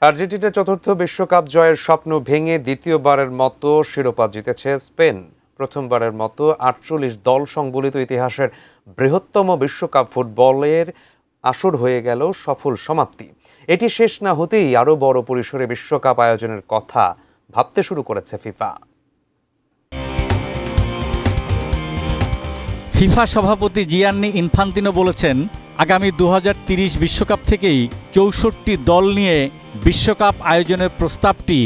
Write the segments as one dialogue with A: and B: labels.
A: Argentina চতুর্থ বিশ্বকাপ জয়ের স্বপ্ন ভেঙে দ্বিতীয়বারের মতো শিরোপা জিতেছে স্পেন। প্রথমবারের মতো ৪৮ দল সংবলিত ইতিহাসের বৃহত্তম বিশ্বকাপ ফুটবলের আসর হয়ে গেল সফল সমাপ্তি। এটি শেষ না হতেই আরও বড় পরিসরে বিশ্বকাপ আয়োজনের কথা ভাবতে শুরু করেছে ফিফা।
B: ফিফা সভাপতি জিয়ান্নি ইনফান্তিনো বলেছেন, আগামী ২০৩০ বিশ্বকাপ থেকেই ৬৪ দল নিয়ে বিশ্বকাপ আয়োজনের প্রস্তাবটি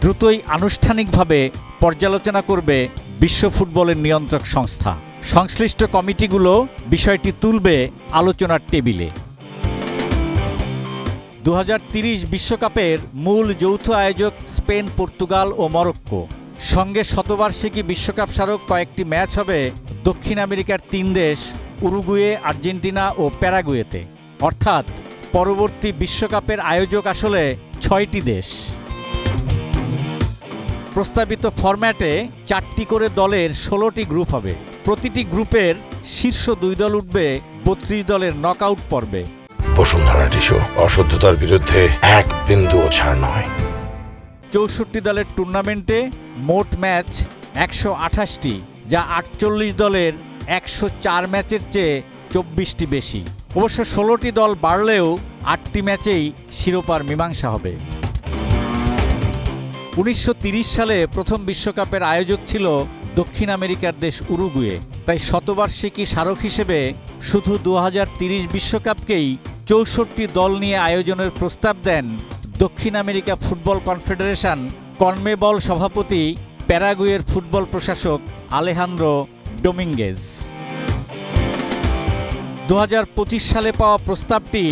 B: দ্রুতই আনুষ্ঠানিকভাবে পর্যালোচনা করবে বিশ্ব ফুটবলের নিয়ন্ত্রক সংস্থা। সংশ্লিষ্ট কমিটিগুলো বিষয়টি তুলবে আলোচনার টেবিলে। ২০৩০ বিশ্বকাপের মূল যৌথ আয়োজক স্পেন, পর্তুগাল ও মরক্কো। সঙ্গে শতবার্ষিকী বিশ্বকাপ স্মারক কয়েকটি ম্যাচ হবে দক্ষিণ আমেরিকার ৩ দেশ উরুগুয়ে, আর্জেন্টিনা ও প্যারাগুয়েতে। অর্থাৎ পরবর্তী বিশ্বকাপের আয়োজক আসলে ৬টি দেশ। প্রস্তাবিত ফরম্যাটে ৪টি করে দলের ১৬টি গ্রুপ হবে। প্রতিটি গ্রুপের শীর্ষ ২ দল উঠবে ৩২ দলের নকআউট পর্বে।
C: বসুন্ধরা টিস্যু, অশুদ্ধতার বিরুদ্ধে এক বিন্দুও ছাড় নয়।
B: ৬৪ দলের টুর্নামেন্টে মোট ম্যাচ ১২৮টি, যা ৪৮ দলের ১০৪ ম্যাচের চেয়ে ২৪টি বেশি। অবশ্য ১৬টি দল বাড়লেও ৮টি ম্যাচেই শিরোপার মীমাংসা হবে। ১৯৩০ সালে প্রথম বিশ্বকাপের আয়োজক ছিল দক্ষিণ আমেরিকার দেশ উরুগুয়ে। তাই শতবার্ষিকী স্মারক হিসেবে শুধু ২০৩০ বিশ্বকাপকেই ৬৪ দল নিয়ে আয়োজনের প্রস্তাব দেন দক্ষিণ আমেরিকা ফুটবল কনফেডারেশন কনমেবল সভাপতি প্যারাগুয়ের ফুটবল প্রশাসক আলেহান্দ্রো ডোমিঙ্গেজ। ২০২৫ সালে পাওয়া প্রস্তাবটি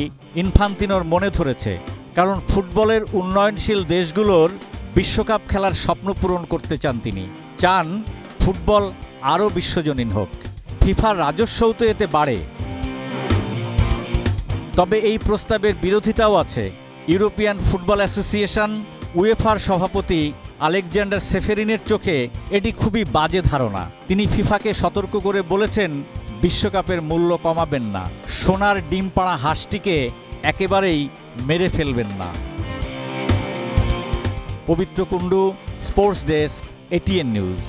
B: ইনফান্তিনোর মনে ধরেছে, কারণ ফুটবলের উন্নয়নশীল দেশগুলোর বিশ্বকাপ খেলার স্বপ্ন পূরণ করতে চান তিনি। চান ফুটবল আরও বিশ্বজনীন হোক। ফিফার রাজস্বও তো এতে বাড়ে। তবে এই প্রস্তাবের বিরোধিতাও আছে। ইউরোপিয়ান ফুটবল অ্যাসোসিয়েশন উয়েফার সভাপতি আলেকজান্ডার সেফেরিনের চোখে এটি খুবই বাজে ধারণা। তিনি ফিফাকে সতর্ক করে বলেছেন, বিশ্বকাপের মূল্য কমাবেন না, সোনার ডিম পাড়া হাঁসটিকে একেবারেই মেরে ফেলবেন না। পবিত্র Kundu, sports desk, ATN news.